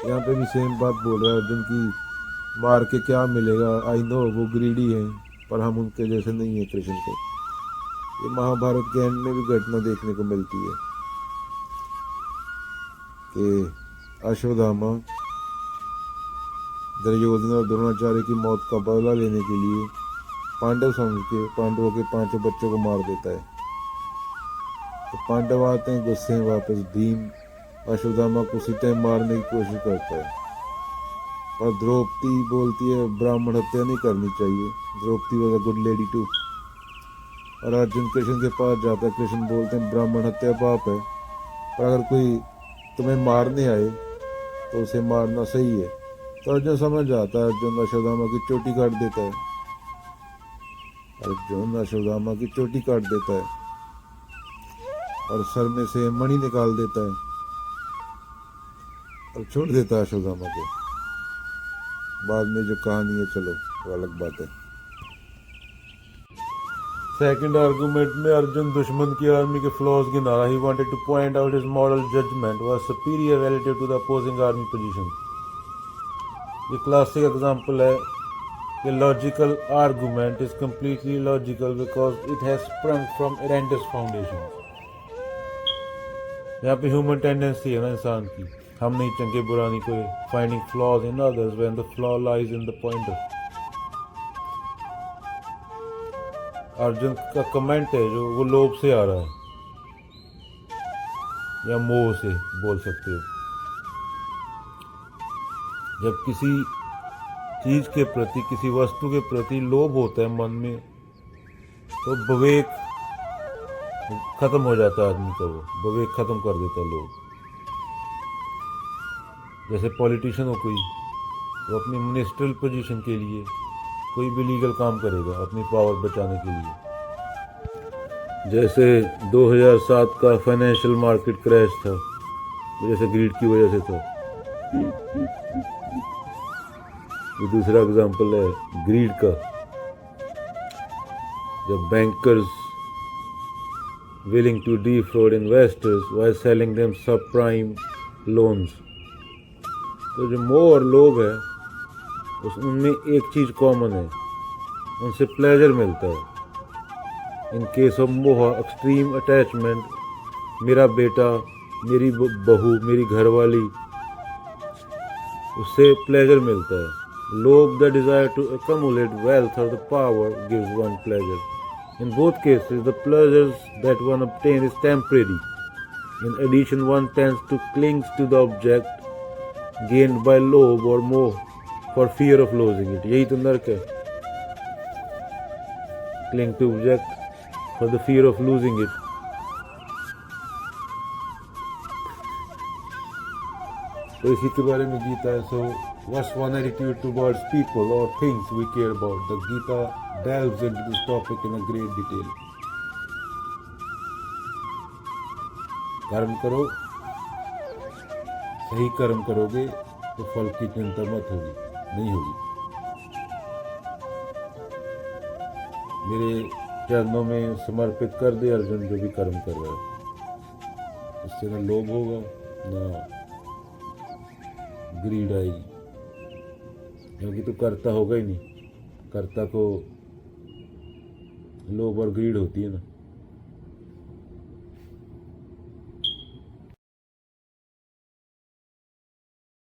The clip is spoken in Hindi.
यहाँ पे भी सेम बात बोल रहा है अर्जुन की, मार के क्या मिलेगा, आई नो वो ग्रीडी हैं पर हम उनके जैसे नहीं है कृष्ण को। ये महाभारत के एंड में भी घटना देखने को मिलती है कि अश्वत्थामा दुर्योधन और द्रोणाचार्य की मौत का बदला लेने के लिए पांडव समझ के पांडवों के 5 बच्चों को मार देता है। तो पांडव आते हैं गुस्से में वापस, भीम अश्वत्थामा को उसी टाइम मारने की कोशिश करता है, पर द्रौपदी बोलती है ब्राह्मण हत्या नहीं करनी चाहिए। Draupadi was a good lady too. और अर्जुन कृष्ण के पास जाता है, कृष्ण बोलते हैं ब्राह्मण हत्या पाप है, पर अगर कोई तुम्हें मारने आए तो उसे मारना सही है। तो अर्जुन समझ जाता है, अर्जुन अश्वत्थामा की चोटी काट देता है। अर्जुन अश्वत्थामा की चोटी काट देता है और सर में से मणि निकाल देता है और छोड़ देता है अश्वत्थामा को। बाद में जो कहानी है चलो वो अलग बात है। सेकंड आर्गुमेंट में अर्जुन दुश्मन की आर्मी के फ्लॉज गिना रहा। He wanted to point out his moral judgement was superior relative to the opposing army position. ये क्लासिक एग्जांपल है कि logical argument is completely logical because it has sprung from Arendt's foundation. यहाँ पे ह्यूमन टेंडेंसी है ना इंसान की, हम नहीं चंगे बुरानी को, finding flaws in others when the flaw lies in the pointer. Arjun का कमेंट है जो वो लोभ से आ रहा है या मोह से बोल सकते हो। जब किसी चीज के प्रति, किसी वस्तु के प्रति लोभ होता है मन में, तो विवेक खत्म हो जाता है आदमी का, वो विवेक खत्म कर देता है लोग। जैसे पॉलिटिशियन हो कोई, वो अपनी मिनिस्ट्रियल पोजीशन के लिए कोई भी लीगल काम करेगा अपनी पावर बचाने के लिए। जैसे 2007 का फाइनेंशियल मार्केट क्रैश था, जैसे ग्रीड की वजह से था। ये दूसरा एग्जांपल है ग्रीड का, जब bankers willing to defraud investors while selling them subprime loans। तो जो मोह और लोभ है उनमें एक चीज कॉमन है, उनसे प्लेजर मिलता है। इन केस ऑफ मोह एक्सट्रीम अटैचमेंट, मेरा बेटा, मेरी बहू, मेरी घरवाली, उससे प्लेजर मिलता है। लोभ the desire to accumulate wealth or the power gives one pleasure। In both cases, the pleasures that one obtains is temporary. In addition, one tends to cling to the object gained by love or moh for fear of losing it। यही तो नर्क है, cling to object for the fear of losing it। तो इसी के बारे में गीता है। So, what's one attitude towards people or things we care about? The Gita delves into this topic in a great detail। कर्म करो, सही कर्म करोगे तो फल की चिंता मत होगी, नहीं होगी। मेरे चरणों में समर्पित कर दे अर्जुन जो भी कर्म कर रहा है, उससे ना लोभ होगा ना ग्रीड आएगी, क्योंकि तो करता होगा ही नहीं। कर्ता को लोभ और ग्रीड होती है ना।